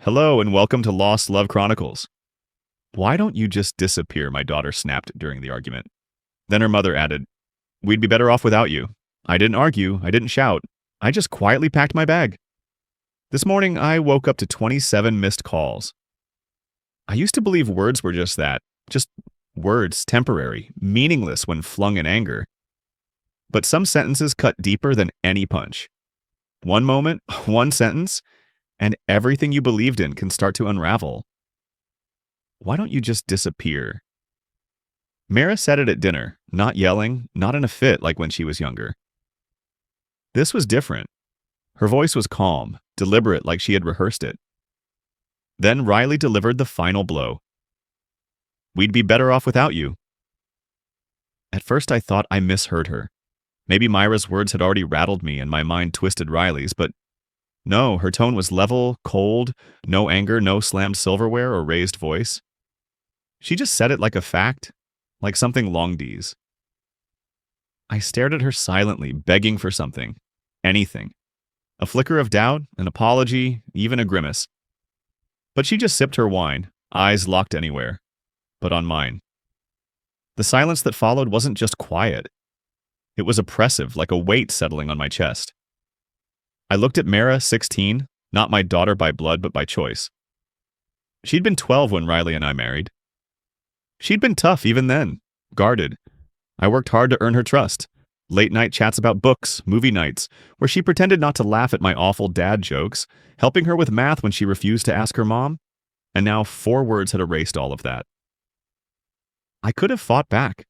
Hello and welcome to Lost Love Chronicles. Why don't you just disappear? My daughter snapped during the argument. Then her mother added, We'd be better off without you. I didn't argue. I didn't shout. I just quietly packed my bag. This morning, I woke up to 27 missed calls. I used to believe words were just that. Just words, temporary, meaningless when flung in anger. But some sentences cut deeper than any punch. One moment, one sentence, and everything you believed in can start to unravel. Why don't you just disappear? Mara said it at dinner, not yelling, not in a fit like when she was younger. This was different. Her voice was calm, deliberate like she had rehearsed it. Then Riley delivered the final blow. We'd be better off without you. At first I thought I misheard her. Maybe Myra's words had already rattled me and my mind twisted Riley's, but no, her tone was level, cold, no anger, no slammed silverware or raised voice. She just said it like a fact, like something long D's. I stared at her silently, begging for something, anything. A flicker of doubt, an apology, even a grimace. But she just sipped her wine, eyes locked anywhere, but on mine. The silence that followed wasn't just quiet. It was oppressive, like a weight settling on my chest. I looked at Mara, 16, not my daughter by blood but by choice. She'd been 12 when Riley and I married. She'd been tough even then, guarded. I worked hard to earn her trust. Late-night chats about books, movie nights, where she pretended not to laugh at my awful dad jokes, helping her with math when she refused to ask her mom, and now 4 words had erased all of that. I could have fought back.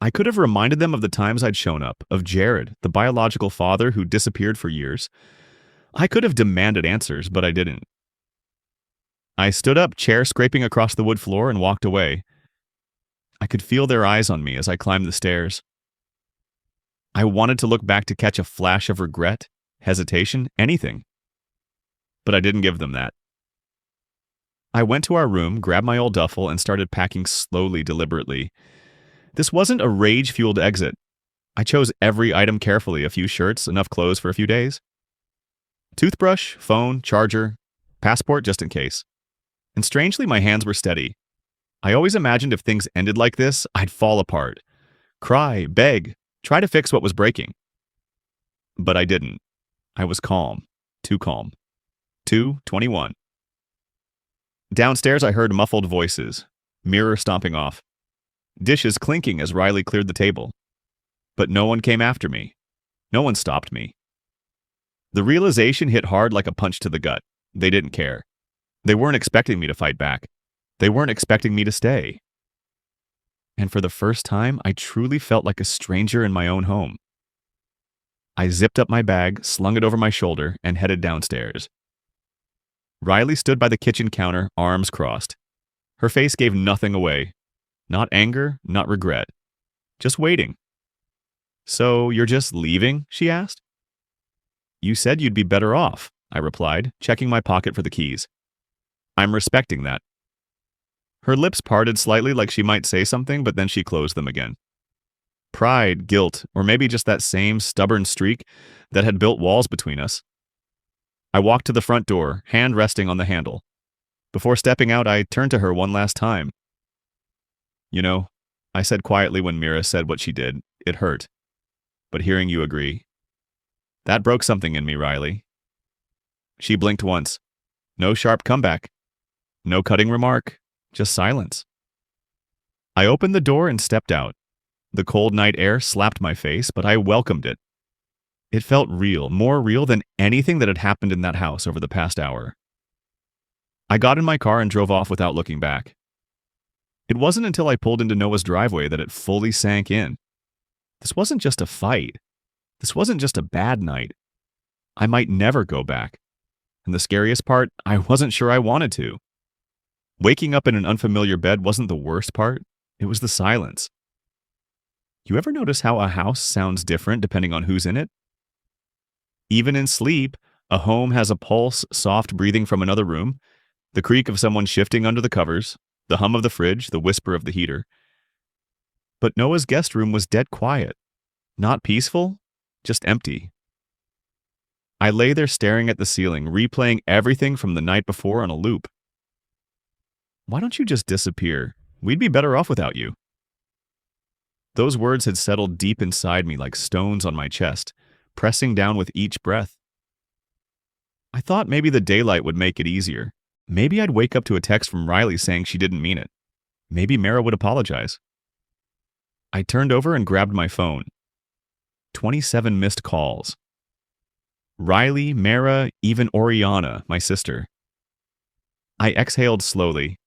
I could have reminded them of the times I'd shown up, of Jared, the biological father who disappeared for years. I could have demanded answers, but I didn't. I stood up, chair scraping across the wood floor, and walked away. I could feel their eyes on me as I climbed the stairs. I wanted to look back to catch a flash of regret, hesitation, anything. But I didn't give them that. I went to our room, grabbed my old duffel, and started packing slowly, deliberately. This wasn't a rage-fueled exit. I chose every item carefully, a few shirts, enough clothes for a few days. Toothbrush, phone, charger, passport just in case. And strangely, my hands were steady. I always imagined if things ended like this, I'd fall apart. Cry, beg, try to fix what was breaking. But I didn't. I was calm. Too calm. 2:21. Downstairs I heard muffled voices. Mirror stomping off. Dishes clinking as Riley cleared the table. But no one came after me. No one stopped me. The realization hit hard like a punch to the gut. They didn't care. They weren't expecting me to fight back. They weren't expecting me to stay. And for the first time, I truly felt like a stranger in my own home. I zipped up my bag, slung it over my shoulder, and headed downstairs. Riley stood by the kitchen counter, arms crossed. Her face gave nothing away. Not anger, not regret. Just waiting. So you're just leaving? She asked. You said you'd be better off, I replied, checking my pocket for the keys. I'm respecting that. Her lips parted slightly like she might say something, but then she closed them again. Pride, guilt, or maybe just that same stubborn streak that had built walls between us. I walked to the front door, hand resting on the handle. Before stepping out, I turned to her one last time. You know, I said quietly when Mira said what she did, it hurt. But hearing you agree, that broke something in me, Riley. She blinked once. No sharp comeback. No cutting remark. Just silence. I opened the door and stepped out. The cold night air slapped my face, but I welcomed it. It felt real, more real than anything that had happened in that house over the past hour. I got in my car and drove off without looking back. It wasn't until I pulled into Noah's driveway that it fully sank in. This wasn't just a fight. This wasn't just a bad night. I might never go back. And the scariest part, I wasn't sure I wanted to. Waking up in an unfamiliar bed wasn't the worst part. It was the silence. You ever notice how a house sounds different depending on who's in it? Even in sleep, a home has a pulse, soft breathing from another room, the creak of someone shifting under the covers, the hum of the fridge, the whisper of the heater. But Noah's guest room was dead quiet. Not peaceful, just empty. I lay there staring at the ceiling, replaying everything from the night before on a loop. Why don't you just disappear? We'd be better off without you. Those words had settled deep inside me like stones on my chest, pressing down with each breath. I thought maybe the daylight would make it easier. Maybe I'd wake up to a text from Riley saying she didn't mean it. Maybe Mara would apologize. I turned over and grabbed my phone. 27 missed calls. Riley, Mara, even Oriana, my sister. I exhaled slowly.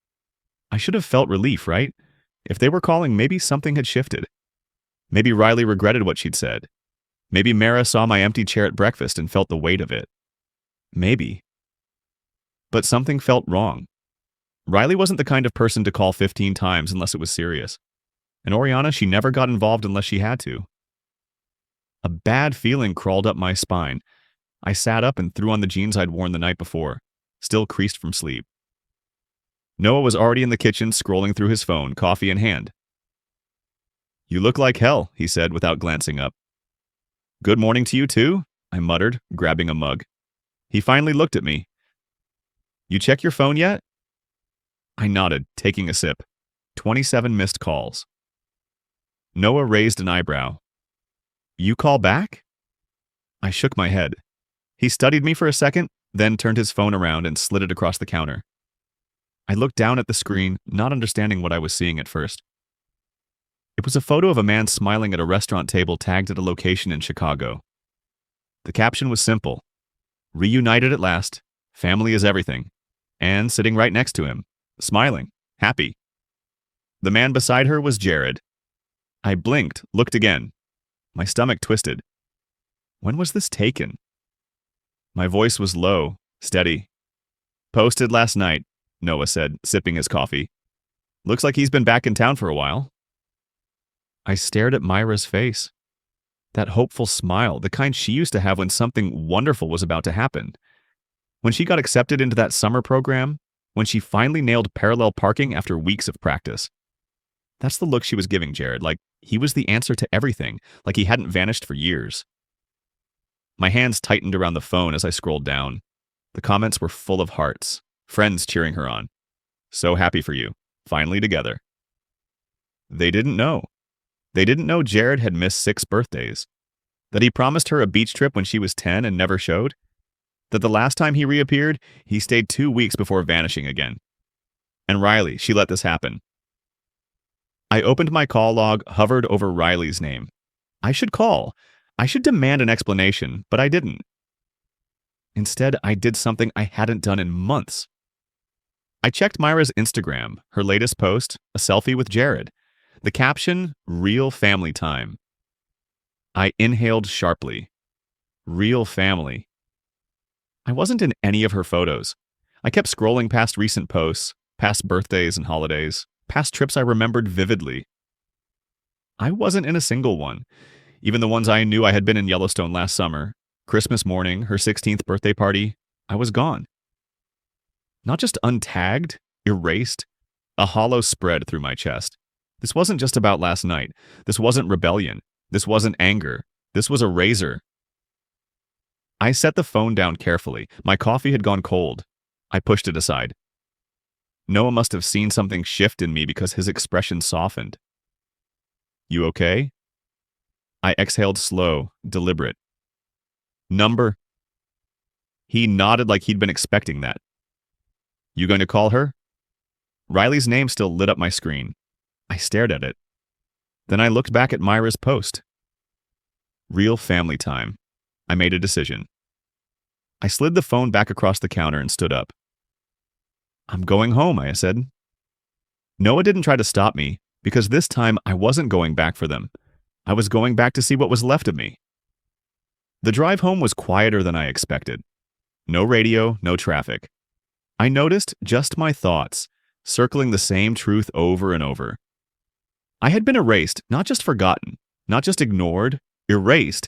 I should have felt relief, right? If they were calling, maybe something had shifted. Maybe Riley regretted what she'd said. Maybe Mara saw my empty chair at breakfast and felt the weight of it. Maybe. But something felt wrong. Riley wasn't the kind of person to call 15 times unless it was serious. And Oriana, she never got involved unless she had to. A bad feeling crawled up my spine. I sat up and threw on the jeans I'd worn the night before, still creased from sleep. Noah was already in the kitchen, scrolling through his phone, coffee in hand. "You look like hell," he said without glancing up. "Good morning to you too," I muttered, grabbing a mug. He finally looked at me. "You check your phone yet?" I nodded, taking a sip. 27 missed calls. Noah raised an eyebrow. "You call back?" I shook my head. He studied me for a second, then turned his phone around and slid it across the counter. I looked down at the screen, not understanding what I was seeing at first. It was a photo of a man smiling at a restaurant table tagged at a location in Chicago. The caption was simple: "Reunited at last, family is everything," and sitting right next to him, smiling, happy. The man beside her was Jared. I blinked, looked again. My stomach twisted. When was this taken? My voice was low, steady. "Posted last night," Noah said, sipping his coffee. "Looks like he's been back in town for a while." I stared at Myra's face. That hopeful smile, the kind she used to have when something wonderful was about to happen. When she got accepted into that summer program, when she finally nailed parallel parking after weeks of practice. That's the look she was giving Jared, like he was the answer to everything, like he hadn't vanished for years. My hands tightened around the phone as I scrolled down. The comments were full of hearts, friends cheering her on. "So happy for you. Finally together." They didn't know. They didn't know Jared had missed 6 birthdays. That he promised her a beach trip when she was 10 and never showed. That the last time he reappeared, he stayed 2 weeks before vanishing again. And Riley, she let this happen. I opened my call log, hovered over Riley's name. I should call. I should demand an explanation, but I didn't. Instead, I did something I hadn't done in months. I checked Myra's Instagram, her latest post, a selfie with Jared. The caption, "Real family time." I inhaled sharply. Real family. I wasn't in any of her photos. I kept scrolling past recent posts, past birthdays and holidays, past trips I remembered vividly. I wasn't in a single one. Even the ones I knew I had been in Yellowstone last summer, Christmas morning, her 16th birthday party, I was gone. Not just untagged, erased. A hollow spread through my chest. This wasn't just about last night. This wasn't rebellion. This wasn't anger. This was a razor. I set the phone down carefully. My coffee had gone cold. I pushed it aside. Noah must have seen something shift in me because his expression softened. "You okay?" I exhaled slow, deliberate. "Number?" He nodded like he'd been expecting that. "You going to call her?" Riley's name still lit up my screen. I stared at it. Then I looked back at Myra's post. Real family time. I made a decision. I slid the phone back across the counter and stood up. "I'm going home," I said. Noah didn't try to stop me, because this time I wasn't going back for them. I was going back to see what was left of me. The drive home was quieter than I expected. No radio, no traffic. I noticed just my thoughts, circling the same truth over and over. I had been erased, not just forgotten, not just ignored, erased.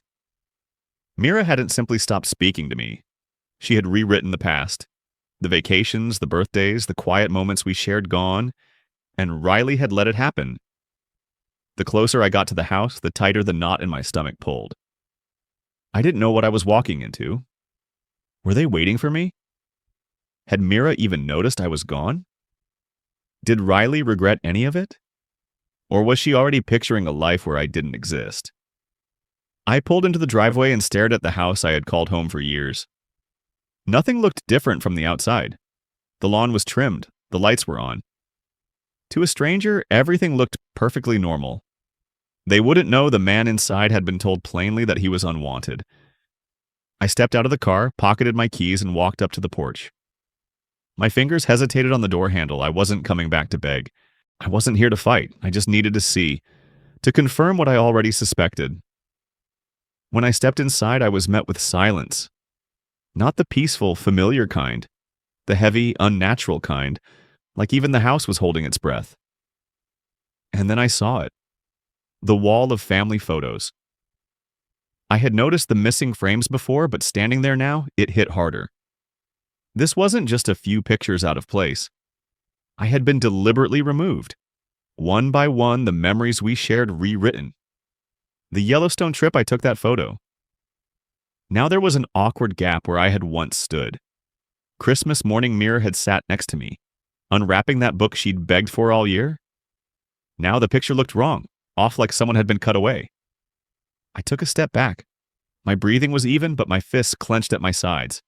Mira hadn't simply stopped speaking to me. She had rewritten the past. The vacations, the birthdays, the quiet moments we shared gone, and Riley had let it happen. The closer I got to the house, the tighter the knot in my stomach pulled. I didn't know what I was walking into. Were they waiting for me? Had Mira even noticed I was gone? Did Riley regret any of it? Or was she already picturing a life where I didn't exist? I pulled into the driveway and stared at the house I had called home for years. Nothing looked different from the outside. The lawn was trimmed, the lights were on. To a stranger, everything looked perfectly normal. They wouldn't know the man inside had been told plainly that he was unwanted. I stepped out of the car, pocketed my keys, and walked up to the porch. My fingers hesitated on the door handle. I wasn't coming back to beg. I wasn't here to fight. I just needed to see, to confirm what I already suspected. When I stepped inside, I was met with silence. Not the peaceful, familiar kind. The heavy, unnatural kind, like even the house was holding its breath. And then I saw it. The wall of family photos. I had noticed the missing frames before, but standing there now, it hit harder. This wasn't just a few pictures out of place. I had been deliberately removed. One by one, the memories we shared rewritten. The Yellowstone trip, I took that photo. Now there was an awkward gap where I had once stood. Christmas morning Mira had sat next to me, unwrapping that book she'd begged for all year. Now the picture looked wrong, off like someone had been cut away. I took a step back. My breathing was even, but my fists clenched at my sides.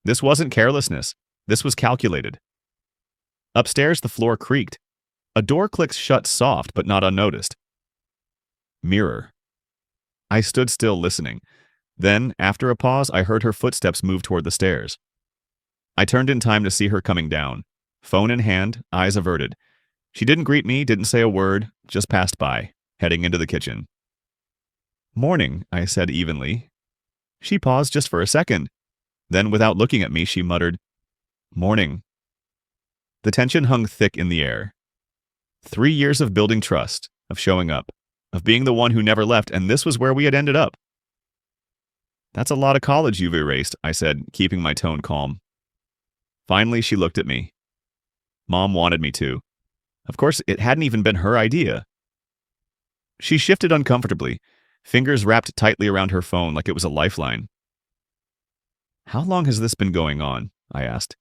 This wasn't carelessness. This was calculated. Upstairs, the floor creaked. A door clicked shut soft, but not unnoticed. Mirror. I stood still listening. Then, after a pause, I heard her footsteps move toward the stairs. I turned in time to see her coming down, phone in hand, eyes averted. She didn't greet me, didn't say a word, just passed by, heading into the kitchen. "Morning," I said evenly. She paused just for a second. Then, without looking at me, she muttered, "Morning." The tension hung thick in the air. 3 years of building trust, of showing up, of being the one who never left, and this was where we had ended up. "That's a lot of college you've erased," I said, keeping my tone calm. Finally, she looked at me. Mom wanted me to. Of course, it hadn't even been her idea. She shifted uncomfortably, fingers wrapped tightly around her phone like it was a lifeline. "How long has this been going on?" I asked.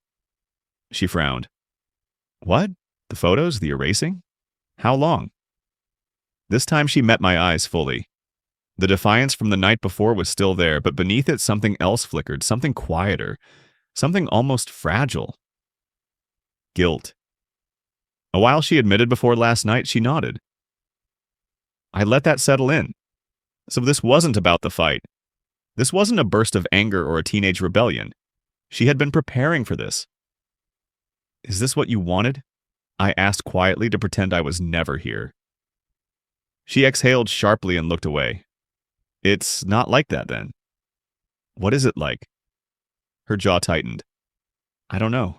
She frowned. "What? The photos? The erasing? How long?" This time she met my eyes fully. The defiance from the night before was still there, but beneath it something else flickered, something quieter, something almost fragile. Guilt. A while she admitted before last night, she nodded. I let that settle in. So this wasn't about the fight. This wasn't a burst of anger or a teenage rebellion. She had been preparing for this. "Is this what you wanted?" I asked quietly to pretend I was never here. She exhaled sharply and looked away. "It's not like that then." "What is it like?" Her jaw tightened. "I don't know."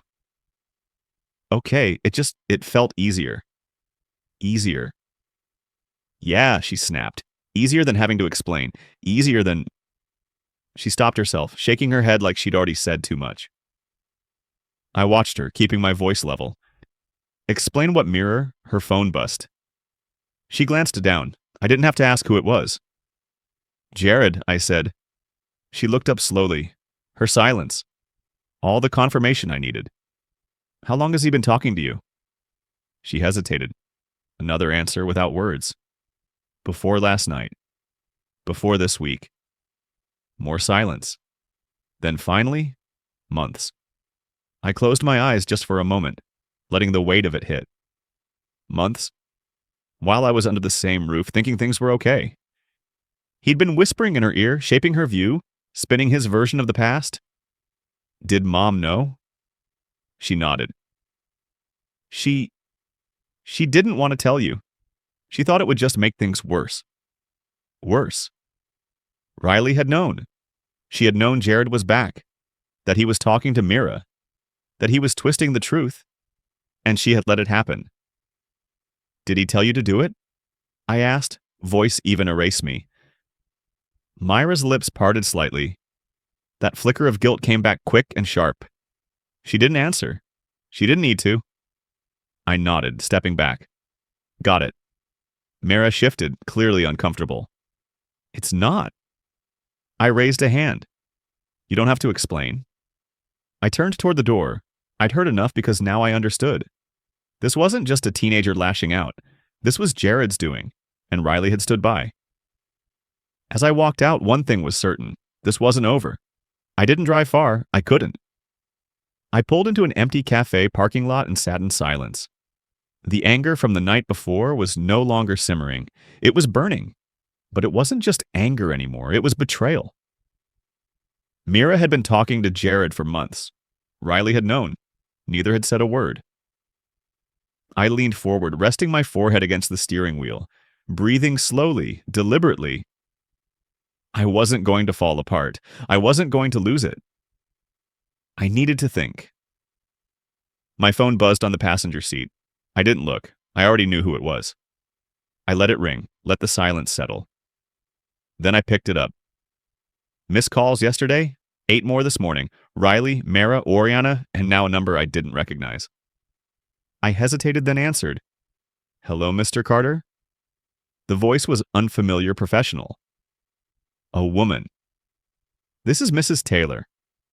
"Okay, it felt easier." "Easier?" "Yeah," she snapped. "Easier than having to explain. Easier than—" She stopped herself, shaking her head like she'd already said too much. I watched her, keeping my voice level. "Explain what mirror?" Her phone buzzed. She glanced down. I didn't have to ask who it was. "Jared," I said. She looked up slowly. Her silence. All the confirmation I needed. "How long has he been talking to you?" She hesitated. Another answer without words. "Before last night. Before this week." More silence. Then finally, months. I closed my eyes just for a moment, letting the weight of it hit. Months. While I was under the same roof, thinking things were okay. He'd been whispering in her ear, shaping her view, spinning his version of the past. Did Mom know? She nodded. She didn't want to tell you. She thought it would just make things worse. Worse. Riley had known. She had known Jared was back, that he was talking to Mira, that he was twisting the truth, and she had let it happen. "Did he tell you to do it?" I asked, voice even erased me. Myra's lips parted slightly. That flicker of guilt came back quick and sharp. She didn't answer. She didn't need to. I nodded, stepping back. "Got it." Mira shifted, clearly uncomfortable. "It's not." I raised a hand. You don't have to explain. I turned toward the door. I'd heard enough because now I understood. This wasn't just a teenager lashing out. This was Jared's doing, and Riley had stood by. As I walked out, one thing was certain. This wasn't over. I didn't drive far. I couldn't. I pulled into an empty cafe parking lot and sat in silence. The anger from the night before was no longer simmering. It was burning. But it wasn't just anger anymore. It was betrayal. Mira had been talking to Jared for months. Riley had known. Neither had said a word. I leaned forward, resting my forehead against the steering wheel, breathing slowly, deliberately. I wasn't going to fall apart. I wasn't going to lose it. I needed to think. My phone buzzed on the passenger seat. I didn't look. I already knew who it was. I let it ring, let the silence settle. Then I picked it up. Missed calls yesterday, 8 more this morning. Riley, Mara, Oriana, and now a number I didn't recognize. I hesitated, then answered. Hello, Mr. Carter? The voice was unfamiliar, professional. A woman. This is Mrs. Taylor.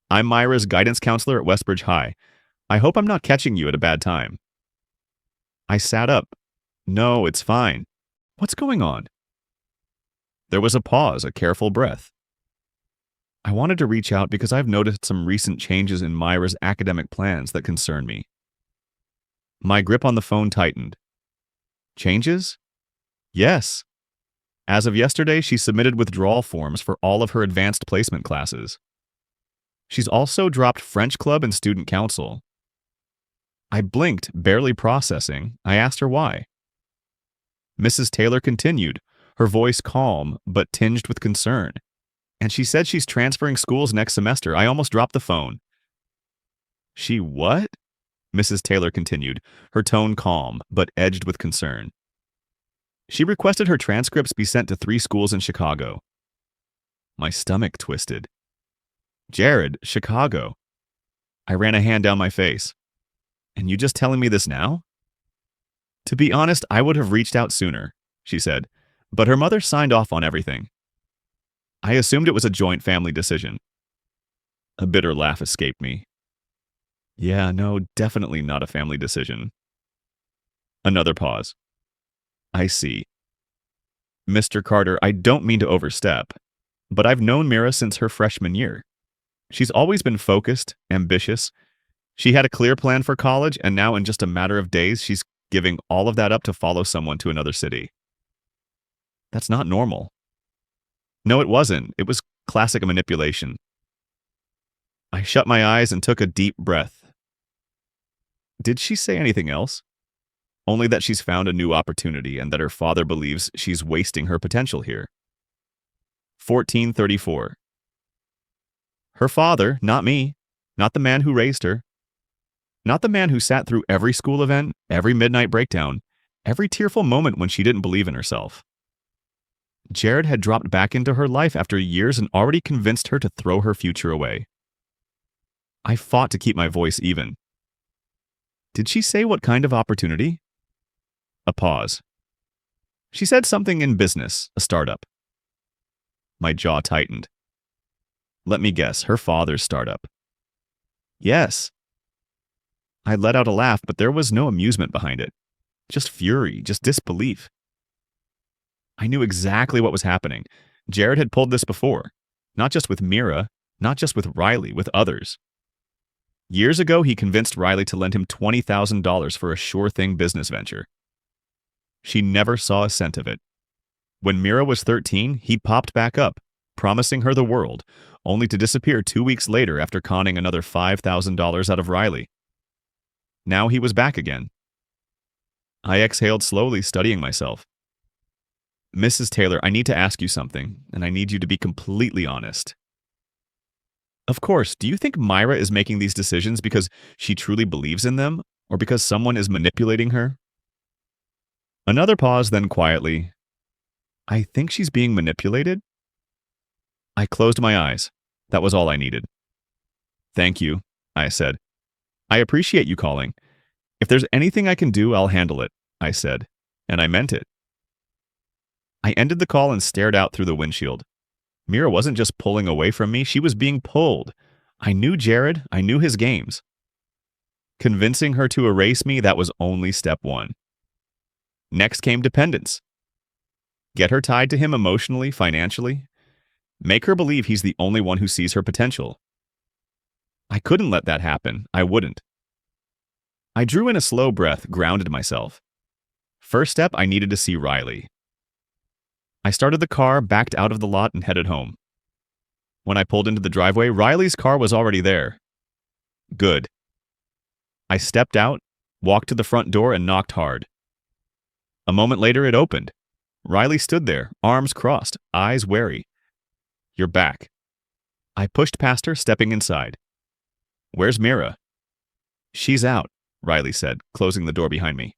I'm Myra's guidance counselor at Westbridge High. I hope I'm not catching you at a bad time. I sat up. No, it's fine. What's going on? There was a pause, a careful breath. I wanted to reach out because I've noticed some recent changes in Myra's academic plans that concern me. My grip on the phone tightened. Changes? Yes. As of yesterday, she submitted withdrawal forms for all of her advanced placement classes. She's also dropped French club and student council. I blinked, barely processing. I asked her why. Mrs. Taylor continued, her voice calm but tinged with concern. And she said she's transferring schools next semester. I almost dropped the phone. She what? Mrs. Taylor continued, her tone calm but edged with concern. She requested her transcripts be sent to 3 schools in Chicago. My stomach twisted. Jared, Chicago. I ran a hand down my face. And you just telling me this now? To be honest, I would have reached out sooner, she said, but her mother signed off on everything. I assumed it was a joint family decision. A bitter laugh escaped me. Yeah, no, definitely not a family decision. Another pause. I see. Mr. Carter, I don't mean to overstep, but I've known Mira since her freshman year. She's always been focused, ambitious. She had a clear plan for college, and now in just a matter of days, she's giving all of that up to follow someone to another city. That's not normal. No, it wasn't. It was classic manipulation. I shut my eyes and took a deep breath. Did she say anything else? Only that she's found a new opportunity and that her father believes she's wasting her potential here. 1434. Her father, not me, not the man who raised her, not the man who sat through every school event, every midnight breakdown, every tearful moment when she didn't believe in herself. Jared had dropped back into her life after years and already convinced her to throw her future away. I fought to keep my voice even. Did she say what kind of opportunity? A pause. She said something in business, a startup. My jaw tightened. Let me guess, her father's startup. Yes. I let out a laugh, but there was no amusement behind it. Just fury, just disbelief. I knew exactly what was happening. Jared had pulled this before. Not just with Mira, not just with Riley, with others. Years ago, he convinced Riley to lend him $20,000 for a sure-thing business venture. She never saw a cent of it. When Mira was 13, he popped back up, promising her the world, only to disappear 2 weeks later after conning another $5,000 out of Riley. Now he was back again. I exhaled slowly, studying myself. Mrs. Taylor, I need to ask you something, and I need you to be completely honest. Of course, do you think Myra is making these decisions because she truly believes in them, or because someone is manipulating her? Another pause, then quietly. I think she's being manipulated. I closed my eyes. That was all I needed. Thank you, I said. I appreciate you calling. If there's anything I can do, I'll handle it, I said, and I meant it. I ended the call and stared out through the windshield. Mira wasn't just pulling away from me, she was being pulled. I knew Jared, I knew his games. Convincing her to erase me, that was only step one. Next came dependence. Get her tied to him emotionally, financially. Make her believe he's the only one who sees her potential. I couldn't let that happen. I wouldn't. I drew in a slow breath, grounded myself. First step, I needed to see Riley. I started the car, backed out of the lot, and headed home. When I pulled into the driveway, Riley's car was already there. Good. I stepped out, walked to the front door, and knocked hard. A moment later, it opened. Riley stood there, arms crossed, eyes wary. "You're back." I pushed past her, stepping inside. "Where's Mira?" "She's out," Riley said, closing the door behind me.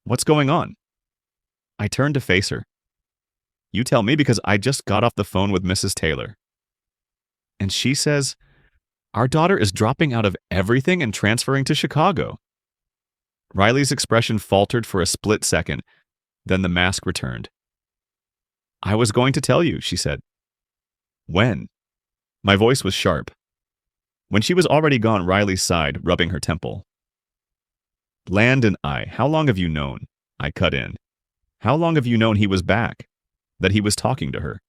"What's going on?" I turned to face her. "You tell me, because I just got off the phone with Mrs. Taylor. And she says, our daughter is dropping out of everything and transferring to Chicago." Riley's expression faltered for a split second, then the mask returned. "I was going to tell you," she said. "When?" My voice was sharp. When she was already gone, Riley's side, rubbing her temple. "Land and I, how long have you known?" I cut in. "How long have you known he was back? That he was talking to her?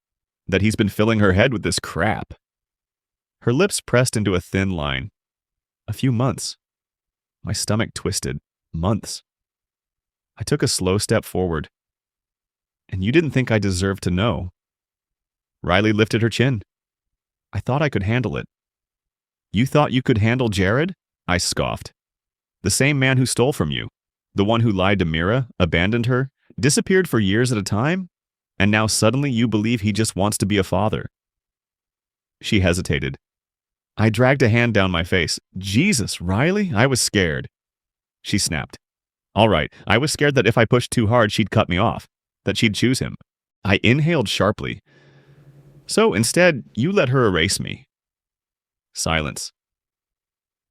That he's been filling her head with this crap?" Her lips pressed into a thin line. "A few months." My stomach twisted. Months. I took a slow step forward. "And you didn't think I deserved to know?" Riley lifted her chin. "I thought I could handle it." "You thought you could handle Jared?" I scoffed. "The same man who stole from you? The one who lied to Mira, abandoned her, disappeared for years at a time? And now suddenly you believe he just wants to be a father?" She hesitated. I dragged a hand down my face. "Jesus, Riley, I was scared." She snapped. "All right, I was scared that if I pushed too hard, she'd cut me off, that she'd choose him." I inhaled sharply. "So instead, you let her erase me." Silence.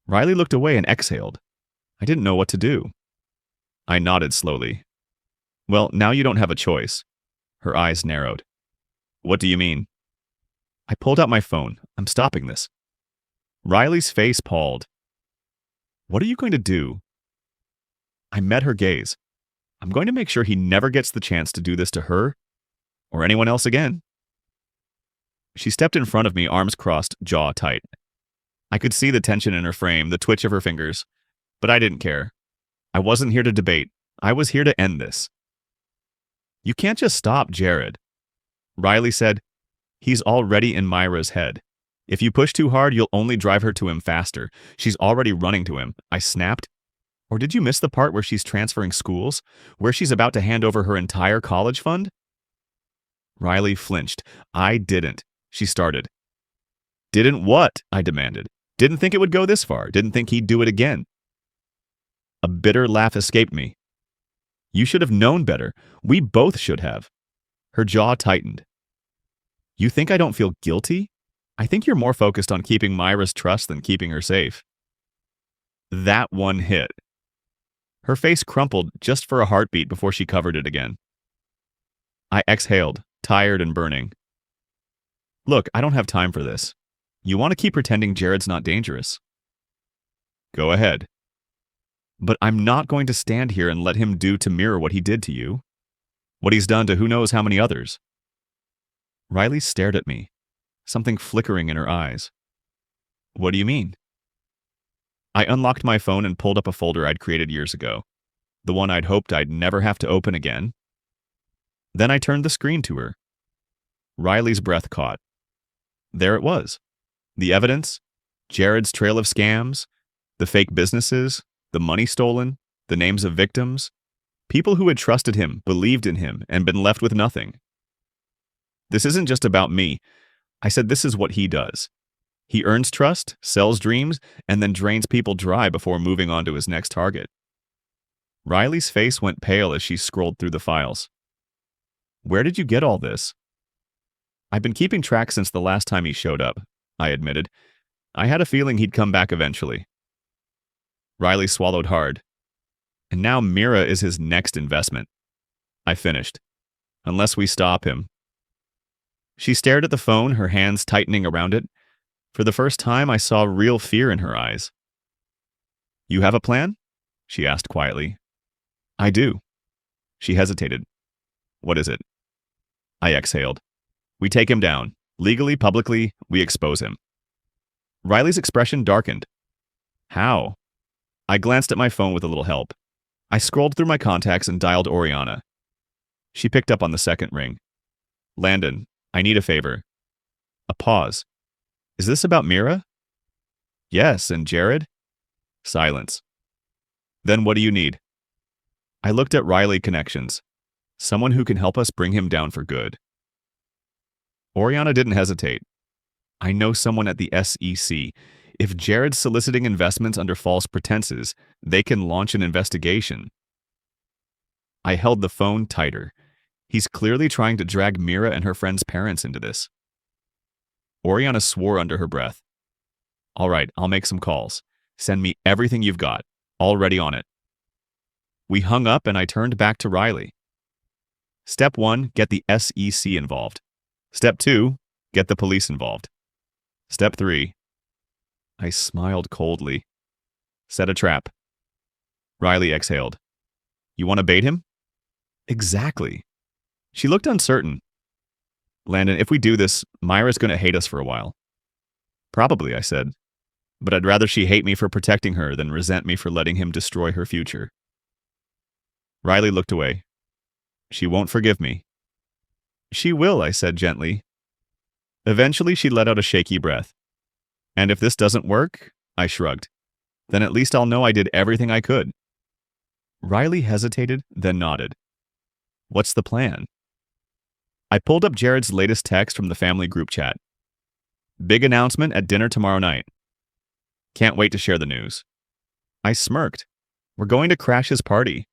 Riley looked away and exhaled. I didn't know what to do. I nodded slowly. "Well, now you don't have a choice." Her eyes narrowed. "What do you mean?" I pulled out my phone. "I'm stopping this." Riley's face palled. "What are you going to do?" I met her gaze. "I'm going to make sure he never gets the chance to do this to her or anyone else again." She stepped in front of me, arms crossed, jaw tight. I could see the tension in her frame, the twitch of her fingers, but I didn't care. I wasn't here to debate. I was here to end this. "You can't just stop Jared." Riley said, "He's already in Myra's head. If you push too hard, you'll only drive her to him faster. She's already running to him." I snapped. "Or did you miss the part where she's transferring schools? Where she's about to hand over her entire college fund?" Riley flinched. "I didn't." She started. "Didn't what?" I demanded. "Didn't think it would go this far. Didn't think he'd do it again." A bitter laugh escaped me. "You should have known better. We both should have." Her jaw tightened. "You think I don't feel guilty? I think you're more focused on keeping Myra's trust than keeping her safe." That one hit. Her face crumpled just for a heartbeat before she covered it again. I exhaled, tired and burning. "Look, I don't have time for this. You want to keep pretending Jared's not dangerous? Go ahead. But I'm not going to stand here and let him do to Mira what he did to you. What he's done to who knows how many others." Riley stared at me, something flickering in her eyes. "What do you mean?" I unlocked my phone and pulled up a folder I'd created years ago, the one I'd hoped I'd never have to open again. Then I turned the screen to her. Riley's breath caught. There it was. The evidence, Jared's trail of scams, the fake businesses, the money stolen, the names of victims, people who had trusted him, believed in him, and been left with nothing. "This isn't just about me." I said, "This is what he does. He earns trust, sells dreams, and then drains people dry before moving on to his next target." Riley's face went pale as she scrolled through the files. "Where did you get all this?" "I've been keeping track since the last time he showed up," I admitted. "I had a feeling he'd come back eventually." Riley swallowed hard. "And now Mira is his next investment." I finished. "Unless we stop him." She stared at the phone, her hands tightening around it. For the first time, I saw real fear in her eyes. You have a plan? She asked quietly. I do. She hesitated. What is it? I exhaled. We take him down. Legally, publicly, we expose him. Riley's expression darkened. How? I glanced at my phone with a little help. I scrolled through my contacts and dialed Oriana. She picked up on the second ring. Landon, I need a favor. A pause. Is this about Mira? Yes, and Jared? Silence. Then what do you need? I looked at Riley Connections. Someone who can help us bring him down for good. Oriana didn't hesitate. I know someone at the SEC. If Jared's soliciting investments under false pretenses, they can launch an investigation. I held the phone tighter. He's clearly trying to drag Mira and her friend's parents into this. Oriana swore under her breath. All right, I'll make some calls. Send me everything you've got. Already on it. We hung up and I turned back to Riley. Step 1, get the SEC involved. Step 2, get the police involved. Step 3. I smiled coldly. Set a trap. Riley exhaled. You want to bait him? Exactly. She looked uncertain. Landon, if we do this, Myra's going to hate us for a while. Probably, I said. But I'd rather she hate me for protecting her than resent me for letting him destroy her future. Riley looked away. She won't forgive me. She will, I said gently. Eventually, she let out a shaky breath. And if this doesn't work, I shrugged. Then at least I'll know I did everything I could. Riley hesitated, then nodded. What's the plan? I pulled up Jared's latest text from the family group chat. Big announcement at dinner tomorrow night. Can't wait to share the news. I smirked. We're going to crash his party.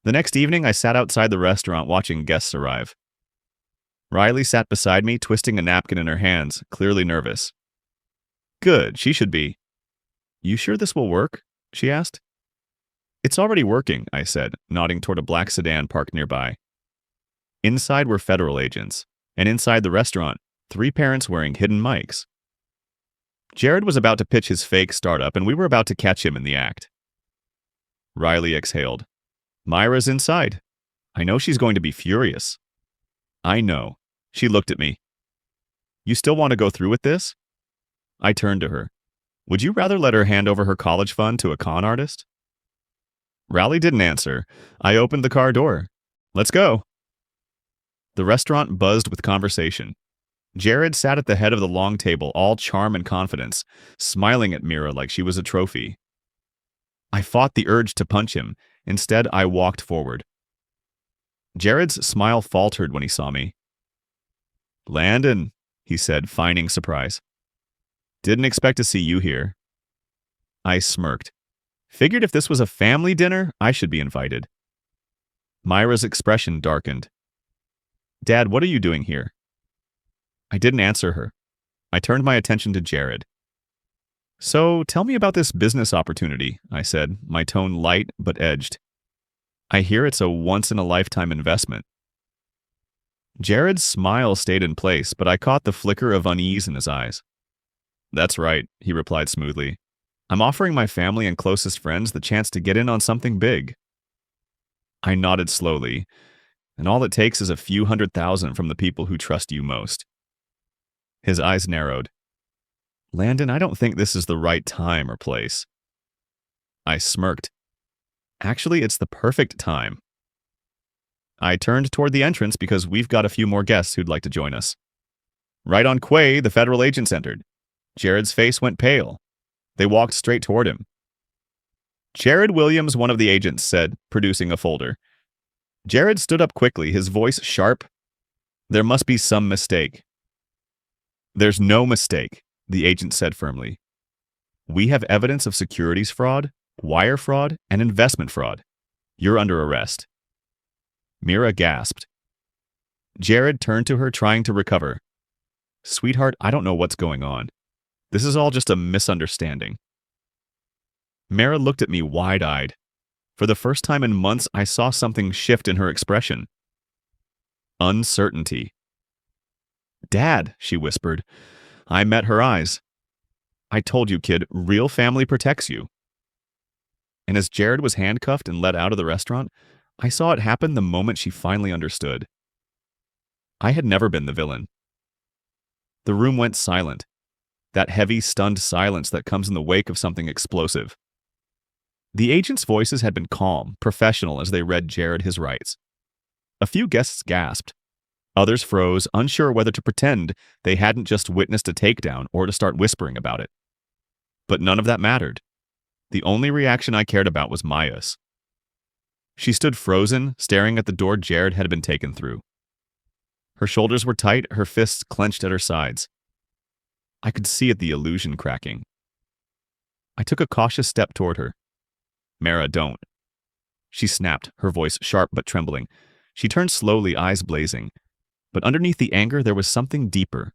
The next evening, I sat outside the restaurant watching guests arrive. Riley sat beside me, twisting a napkin in her hands, clearly nervous. Good, she should be. You sure this will work? She asked. It's already working, I said, nodding toward a black sedan parked nearby. Inside were federal agents, and inside the restaurant, 3 parents wearing hidden mics. Jared was about to pitch his fake startup, and we were about to catch him in the act. Riley exhaled. Myra's inside. I know she's going to be furious. I know. She looked at me. You still want to go through with this? I turned to her. Would you rather let her hand over her college fund to a con artist? Riley didn't answer. I opened the car door. Let's go. The restaurant buzzed with conversation. Jared sat at the head of the long table, all charm and confidence, smiling at Mira like she was a trophy. I fought the urge to punch him. Instead, I walked forward. Jared's smile faltered when he saw me. Landon, he said, feigning surprise. Didn't expect to see you here. I smirked. Figured if this was a family dinner, I should be invited. Myra's expression darkened. Dad, what are you doing here? I didn't answer her. I turned my attention to Jared. So, tell me about this business opportunity, I said, my tone light but edged. I hear it's a once-in-a-lifetime investment. Jared's smile stayed in place, but I caught the flicker of unease in his eyes. That's right, he replied smoothly. I'm offering my family and closest friends the chance to get in on something big. I nodded slowly, and all it takes is a few $100,000 from the people who trust you most. His eyes narrowed. Landon, I don't think this is the right time or place. I smirked. Actually, it's the perfect time. I turned toward the entrance because we've got a few more guests who'd like to join us. Right on Quay, the federal agents entered. Jared's face went pale. They walked straight toward him. Jared Williams, one of the agents, said, producing a folder. Jared stood up quickly, his voice sharp. There must be some mistake. There's no mistake, the agent said firmly. We have evidence of securities fraud, wire fraud, and investment fraud. You're under arrest. Mira gasped. Jared turned to her, trying to recover. Sweetheart, I don't know what's going on. This is all just a misunderstanding. Mira looked at me wide-eyed. For the first time in months, I saw something shift in her expression. Uncertainty. Dad, she whispered. I met her eyes. I told you, kid, real family protects you. And as Jared was handcuffed and led out of the restaurant, I saw it happen the moment she finally understood. I had never been the villain. The room went silent, that heavy, stunned silence that comes in the wake of something explosive. The agents' voices had been calm, professional as they read Jared his rights. A few guests gasped. Others froze, unsure whether to pretend they hadn't just witnessed a takedown or to start whispering about it. But none of that mattered. The only reaction I cared about was Maya's. She stood frozen, staring at the door Jared had been taken through. Her shoulders were tight, her fists clenched at her sides. I could see it, the illusion cracking. I took a cautious step toward her. Mara, don't. She snapped, her voice sharp but trembling. She turned slowly, eyes blazing. But underneath the anger, there was something deeper.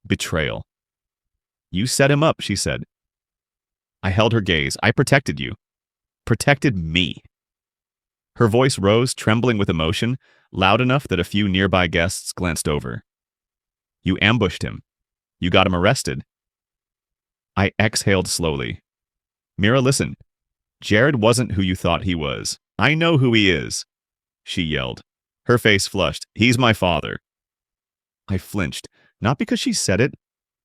Betrayal. You set him up, she said. I held her gaze. I protected you. Protected me. Her voice rose, trembling with emotion, loud enough that a few nearby guests glanced over. You ambushed him. You got him arrested. I exhaled slowly. Mira, listen. Jared wasn't who you thought he was. I know who he is, she yelled. Her face flushed. He's my father. I flinched, not because she said it,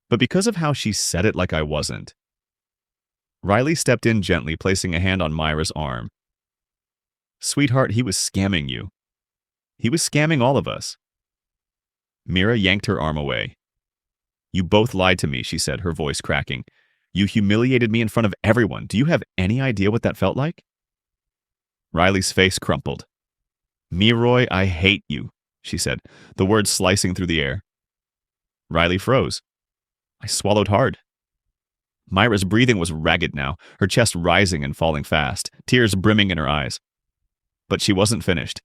but because of how she said it like I wasn't. Riley stepped in gently, placing a hand on Myra's arm. Sweetheart, he was scamming you. He was scamming all of us. Mira yanked her arm away. You both lied to me, she said, her voice cracking. You humiliated me in front of everyone. Do you have any idea what that felt like? Riley's face crumpled. Miroy, I hate you, she said, the words slicing through the air. Riley froze. I swallowed hard. Myra's breathing was ragged now, her chest rising and falling fast, tears brimming in her eyes. But she wasn't finished.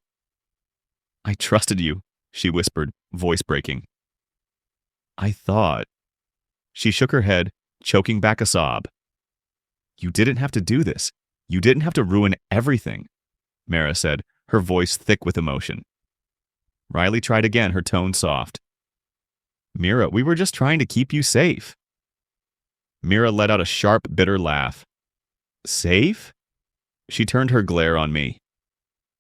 I trusted you, she whispered, voice breaking. I thought. She shook her head, choking back a sob. You didn't have to do this. You didn't have to ruin everything, Mara said, her voice thick with emotion. Riley tried again, her tone soft. Mira, we were just trying to keep you safe. Mira let out a sharp, bitter laugh. Safe? She turned her glare on me.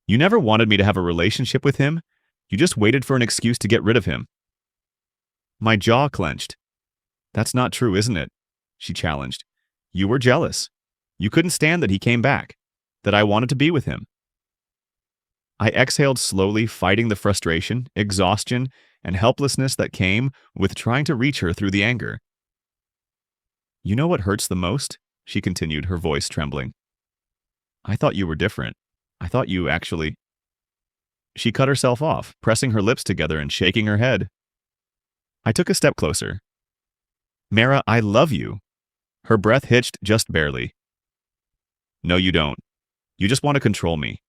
You never wanted me to have a relationship with him. You just waited for an excuse to get rid of him. My jaw clenched. That's not true, isn't it? She challenged. You were jealous. You couldn't stand that he came back, that I wanted to be with him. I exhaled slowly, fighting the frustration, exhaustion, and helplessness that came with trying to reach her through the anger. You know what hurts the most? She continued, her voice trembling. I thought you were different. I thought you actually... She cut herself off, pressing her lips together and shaking her head. I took a step closer. Mara, I love you. Her breath hitched just barely. No, you don't. You just want to control me.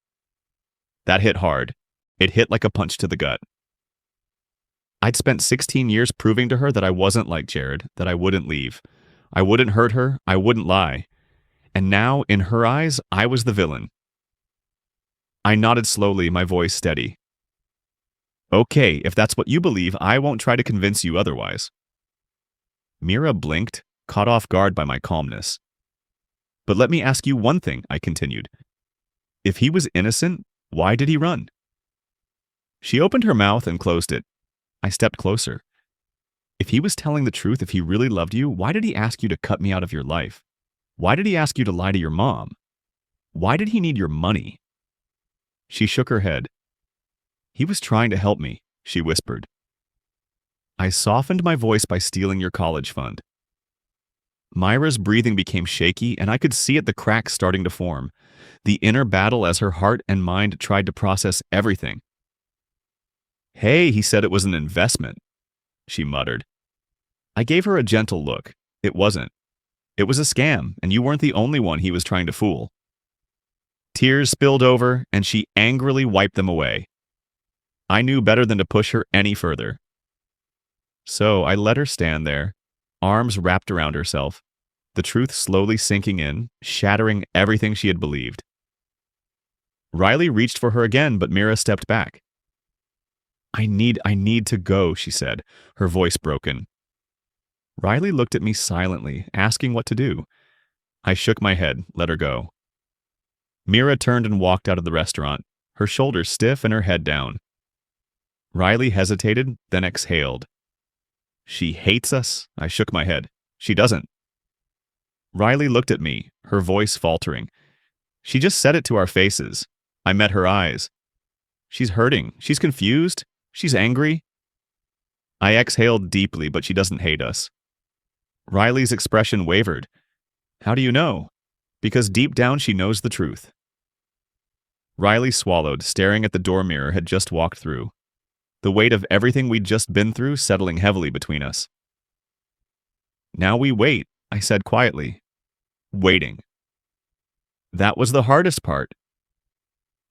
That hit hard. It hit like a punch to the gut. I'd spent 16 years proving to her that I wasn't like Jared, that I wouldn't leave. I wouldn't hurt her, I wouldn't lie. And now, in her eyes, I was the villain. I nodded slowly, my voice steady. Okay, if that's what you believe, I won't try to convince you otherwise. Mira blinked, caught off guard by my calmness. But let me ask you one thing, I continued. If he was innocent, why did he run? She opened her mouth and closed it. I stepped closer. If he was telling the truth, if he really loved you, why did he ask you to cut me out of your life? Why did he ask you to lie to your mom? Why did he need your money? She shook her head. He was trying to help me, she whispered. I softened my voice by stealing your college fund. Myra's breathing became shaky, and I could see it, the cracks starting to form. The inner battle as her heart and mind tried to process everything. Hey, he said it was an investment, she muttered. I gave her a gentle look. It wasn't. It was a scam, and you weren't the only one he was trying to fool. Tears spilled over, and she angrily wiped them away. I knew better than to push her any further. So I let her stand there, arms wrapped around herself, the truth slowly sinking in, shattering everything she had believed. Riley reached for her again, but Mira stepped back. I need to go, she said, her voice broken. Riley looked at me silently, asking what to do. I shook my head, let her go. Mira turned and walked out of the restaurant, her shoulders stiff and her head down. Riley hesitated, then exhaled. She hates us? I shook my head. She doesn't. Riley looked at me, her voice faltering. She just said it to our faces. I met her eyes. She's hurting. She's confused. She's angry. I exhaled deeply, but she doesn't hate us. Riley's expression wavered. How do you know? Because deep down she knows the truth. Riley swallowed, staring at the door Mira had just walked through. The weight of everything we'd just been through settling heavily between us. Now we wait, I said quietly. Waiting. That was the hardest part.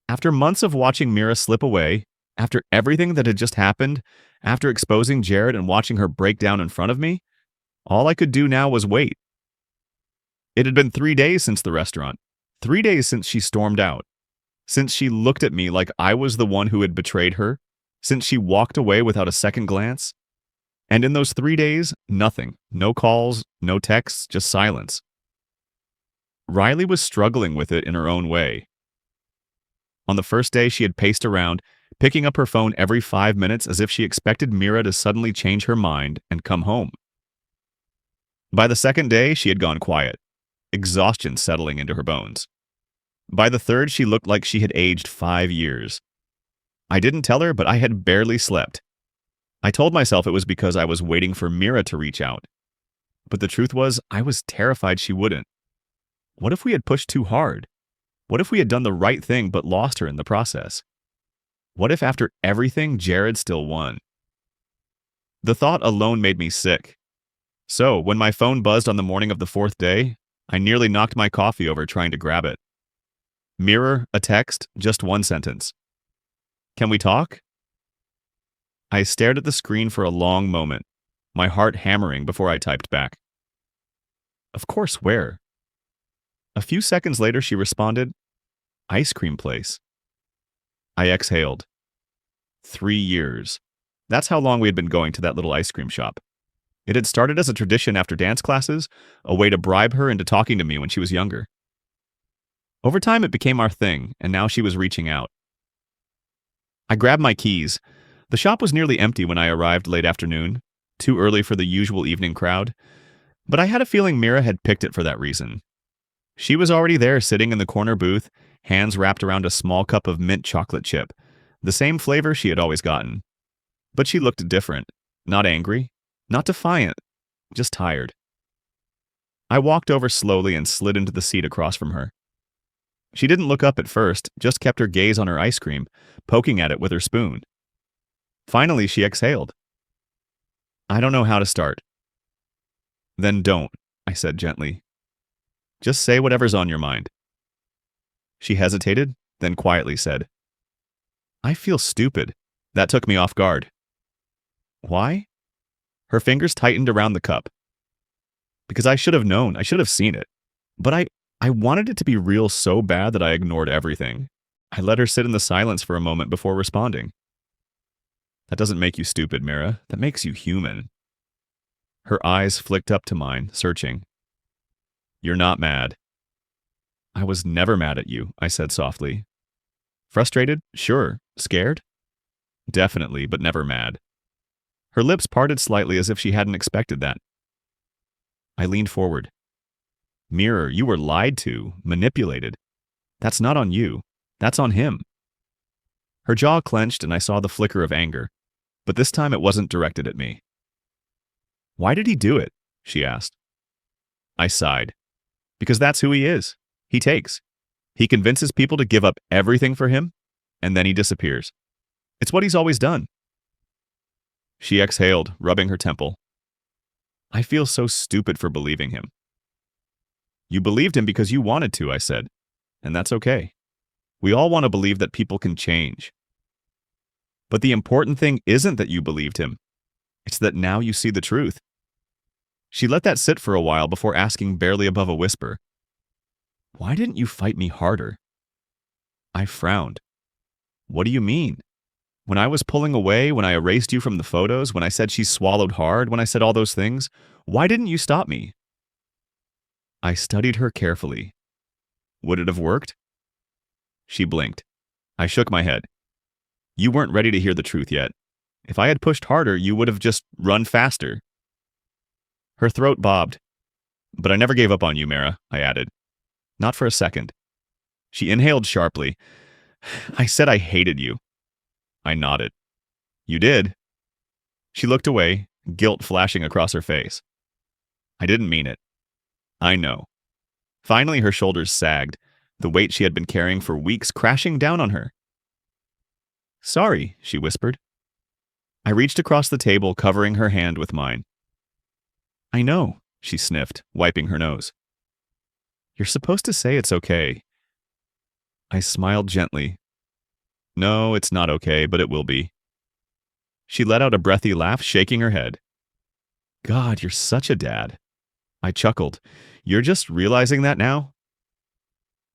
After months of watching Mira slip away, after everything that had just happened, after exposing Jared and watching her break down in front of me, all I could do now was wait. It had been 3 days since the restaurant, 3 days since she stormed out, since she looked at me like I was the one who had betrayed her, since she walked away without a second glance. And in those 3 days, nothing, no calls, no texts, just silence. Riley was struggling with it in her own way. On the first day, she had paced around, picking up her phone every 5 minutes as if she expected Mira to suddenly change her mind and come home. By the second day, she had gone quiet, exhaustion settling into her bones. By the third, she looked like she had aged 5 years. I didn't tell her, but I had barely slept. I told myself it was because I was waiting for Mira to reach out. But the truth was, I was terrified she wouldn't. What if we had pushed too hard? What if we had done the right thing but lost her in the process? What if after everything, Jared still won? The thought alone made me sick. So, when my phone buzzed on the morning of the 4th day, I nearly knocked my coffee over trying to grab it. Mirror, a text, just one sentence. Can we talk? I stared at the screen for a long moment, my heart hammering before I typed back. Of course, where? A few seconds later, she responded, ice cream place. I exhaled. 3 years. That's how long we had been going to that little ice cream shop. It had started as a tradition after dance classes, a way to bribe her into talking to me when she was younger. Over time, it became our thing, and now she was reaching out. I grabbed my keys. The shop was nearly empty when I arrived late afternoon, too early for the usual evening crowd, but I had a feeling Mira had picked it for that reason. She was already there sitting in the corner booth, hands wrapped around a small cup of mint chocolate chip, the same flavor she had always gotten. But she looked different, not angry, not defiant, just tired. I walked over slowly and slid into the seat across from her. She didn't look up at first, just kept her gaze on her ice cream, poking at it with her spoon. Finally, she exhaled. I don't know how to start. Then don't, I said gently. Just say whatever's on your mind. She hesitated, then quietly said, I feel stupid. That took me off guard. Why? Her fingers tightened around the cup. Because I should have known, I should have seen it. But I wanted it to be real so bad that I ignored everything. I let her sit in the silence for a moment before responding. That doesn't make you stupid, Mira. That makes you human. Her eyes flicked up to mine, searching. You're not mad. I was never mad at you, I said softly. Frustrated? Sure. Scared? Definitely, but never mad. Her lips parted slightly as if she hadn't expected that. I leaned forward. Mirror, you were lied to, manipulated. That's not on you. That's on him. Her jaw clenched and I saw the flicker of anger, but this time it wasn't directed at me. Why did he do it? She asked. I sighed. Because that's who he is. He takes. He convinces people to give up everything for him, and then he disappears. It's what he's always done. She exhaled, rubbing her temple. I feel so stupid for believing him. You believed him because you wanted to, I said, and that's okay. We all want to believe that people can change. But the important thing isn't that you believed him. It's that now you see the truth. She let that sit for a while before asking barely above a whisper, Why didn't you fight me harder? I frowned. What do you mean? When I was pulling away, when I erased you from the photos, when I said she swallowed hard, when I said all those things, why didn't you stop me? I studied her carefully. Would it have worked? She blinked. I shook my head. You weren't ready to hear the truth yet. If I had pushed harder, you would have just run faster. Her throat bobbed. But I never gave up on you, Mara, I added. Not for a second. She inhaled sharply. I said I hated you. I nodded. You did. She looked away, guilt flashing across her face. I didn't mean it. I know. Finally, her shoulders sagged, the weight she had been carrying for weeks crashing down on her. Sorry, she whispered. I reached across the table, covering her hand with mine. I know, she sniffed, wiping her nose. You're supposed to say it's okay. I smiled gently. No, it's not okay, but it will be. She let out a breathy laugh, shaking her head. God, you're such a dad. I chuckled. You're just realizing that now?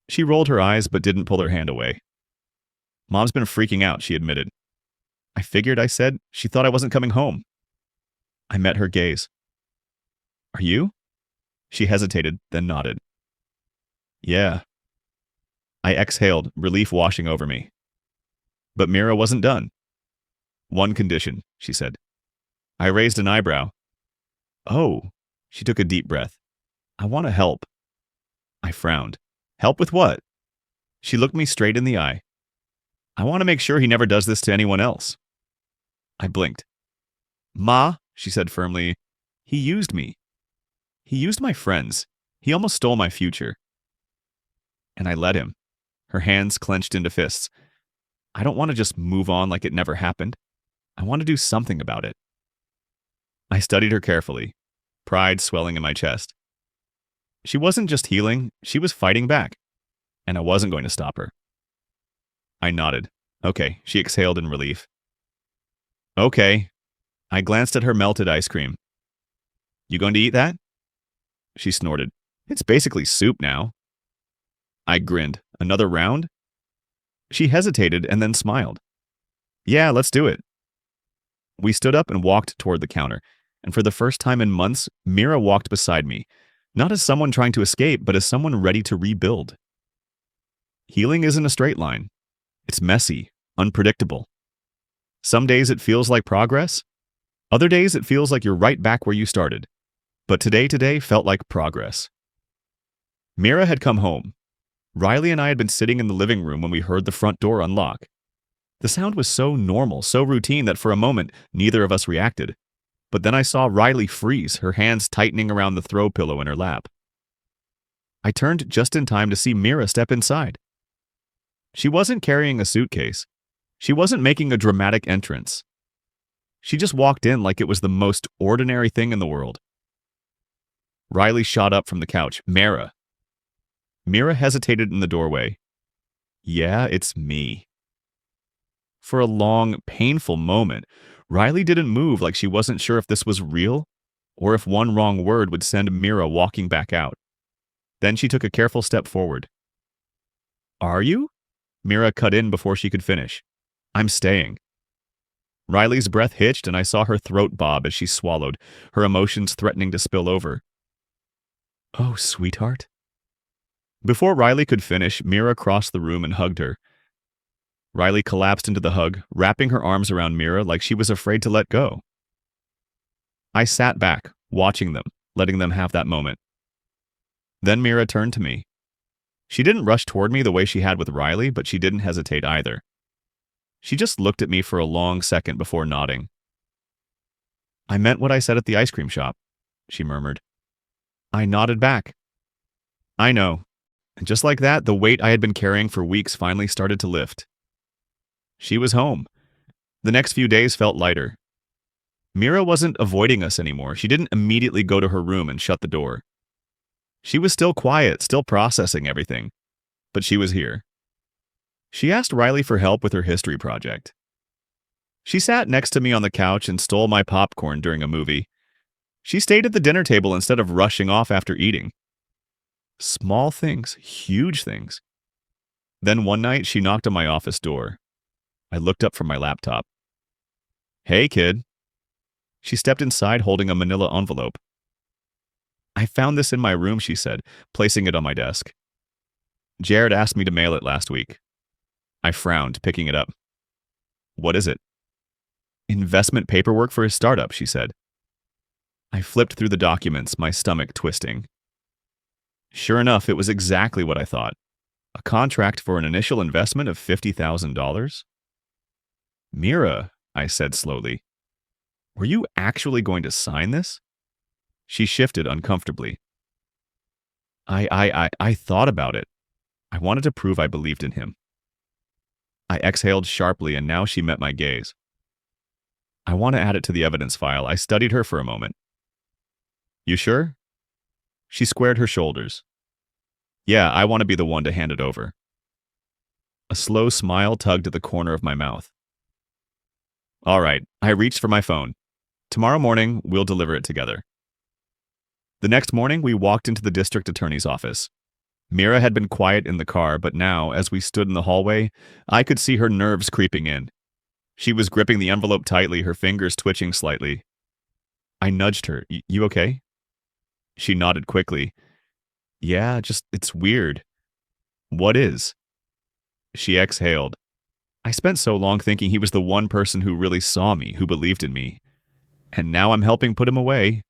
She rolled her eyes but didn't pull her hand away. Mom's been freaking out, she admitted. I figured, I said. She thought I wasn't coming home. I met her gaze. Are you? She hesitated, then nodded. Yeah. I exhaled, relief washing over me. But Mira wasn't done. One condition, she said. I raised an eyebrow. Oh, she took a deep breath. I want to help. I frowned. Help with what? She looked me straight in the eye. I want to make sure he never does this to anyone else. I blinked. Ma, she said firmly, he used me. He used my friends. He almost stole my future. And I let him. Her hands clenched into fists. I don't want to just move on like it never happened. I want to do something about it. I studied her carefully, pride swelling in my chest. She wasn't just healing, she was fighting back. And I wasn't going to stop her. I nodded. Okay, she exhaled in relief. Okay. I glanced at her melted ice cream. You going to eat that? She snorted. It's basically soup now. I grinned. Another round? She hesitated and then smiled. Yeah, let's do it. We stood up and walked toward the counter, and for the first time in months, Mira walked beside me, not as someone trying to escape, but as someone ready to rebuild. Healing isn't a straight line. It's messy, unpredictable. Some days it feels like progress. Other days it feels like you're right back where you started. But today felt like progress. Mira had come home. Riley and I had been sitting in the living room when we heard the front door unlock. The sound was so normal, so routine that for a moment, neither of us reacted. But then I saw Riley freeze, her hands tightening around the throw pillow in her lap. I turned just in time to see Mira step inside. She wasn't carrying a suitcase. She wasn't making a dramatic entrance. She just walked in like it was the most ordinary thing in the world. Riley shot up from the couch. Mira. Mira hesitated in the doorway. Yeah, it's me. For a long, painful moment, Riley didn't move, like she wasn't sure if this was real or if one wrong word would send Mira walking back out. Then she took a careful step forward. Are you? Mira cut in before she could finish. I'm staying. Riley's breath hitched and I saw her throat bob as she swallowed, her emotions threatening to spill over. Oh, sweetheart. Before Riley could finish, Mira crossed the room and hugged her. Riley collapsed into the hug, wrapping her arms around Mira like she was afraid to let go. I sat back, watching them, letting them have that moment. Then Mira turned to me. She didn't rush toward me the way she had with Riley, but she didn't hesitate either. She just looked at me for a long second before nodding. I meant what I said at the ice cream shop, she murmured. I nodded back. I know. And just like that, the weight I had been carrying for weeks finally started to lift. She was home. The next few days felt lighter. Mira wasn't avoiding us anymore. She didn't immediately go to her room and shut the door. She was still quiet, still processing everything. But she was here. She asked Riley for help with her history project. She sat next to me on the couch and stole my popcorn during a movie. She stayed at the dinner table instead of rushing off after eating. Small things, huge things. Then one night she knocked on my office door. I looked up from my laptop. Hey, kid. She stepped inside holding a manila envelope. I found this in my room, she said, placing it on my desk. Jared asked me to mail it last week. I frowned, picking it up. What is it? Investment paperwork for his startup, she said. I flipped through the documents, my stomach twisting. Sure enough, it was exactly what I thought. A contract for an initial investment of $50,000? Mira, I said slowly, were you actually going to sign this? She shifted uncomfortably. I thought about it. I wanted to prove I believed in him. I exhaled sharply, and now she met my gaze. I want to add it to the evidence file. I studied her for a moment. You sure? She squared her shoulders. Yeah, I want to be the one to hand it over. A slow smile tugged at the corner of my mouth. All right, I reached for my phone. Tomorrow morning, we'll deliver it together. The next morning, we walked into the district attorney's office. Mira had been quiet in the car, but now, as we stood in the hallway, I could see her nerves creeping in. She was gripping the envelope tightly, her fingers twitching slightly. I nudged her. You okay? She nodded quickly. Yeah, it's weird. What is? She exhaled. I spent so long thinking he was the one person who really saw me, who believed in me. And now I'm helping put him away.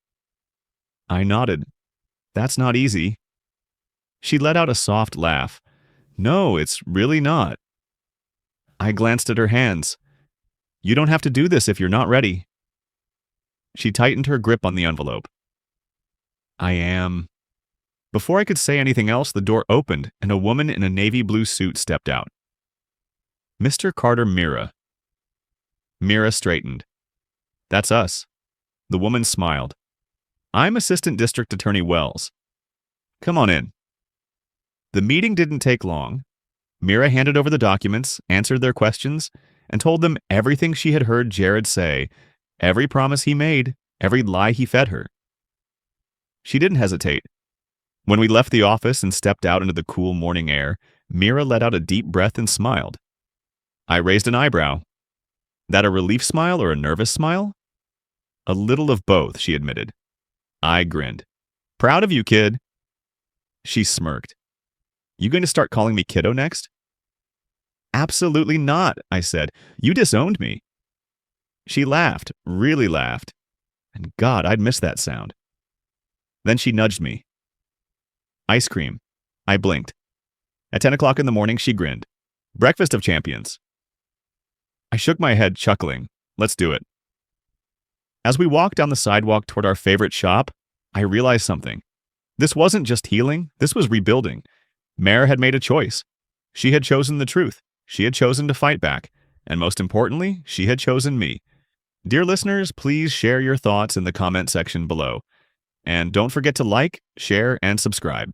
I nodded. That's not easy. She let out a soft laugh. No, it's really not. I glanced at her hands. You don't have to do this if you're not ready. She tightened her grip on the envelope. I am. Before I could say anything else, the door opened and a woman in a navy blue suit stepped out. Mr. Carter Mira. Mira straightened. That's us. The woman smiled. I'm Assistant District Attorney Wells. Come on in. The meeting didn't take long. Mira handed over the documents, answered their questions, and told them everything she had heard Jared say, every promise he made, every lie he fed her. She didn't hesitate. When we left the office and stepped out into the cool morning air, Mira let out a deep breath and smiled. I raised an eyebrow. That a relief smile or a nervous smile? A little of both, she admitted. I grinned. Proud of you, kid. She smirked. You going to start calling me kiddo next? Absolutely not, I said. You disowned me. She laughed, really laughed. And God, I'd miss that sound. Then she nudged me. Ice cream. I blinked. At 10 o'clock in the morning, she grinned. Breakfast of champions. I shook my head, chuckling. Let's do it. As we walked down the sidewalk toward our favorite shop, I realized something. This wasn't just healing, this was rebuilding. Mare had made a choice. She had chosen the truth. She had chosen to fight back. And most importantly, she had chosen me. Dear listeners, please share your thoughts in the comment section below. And don't forget to like, share, and subscribe.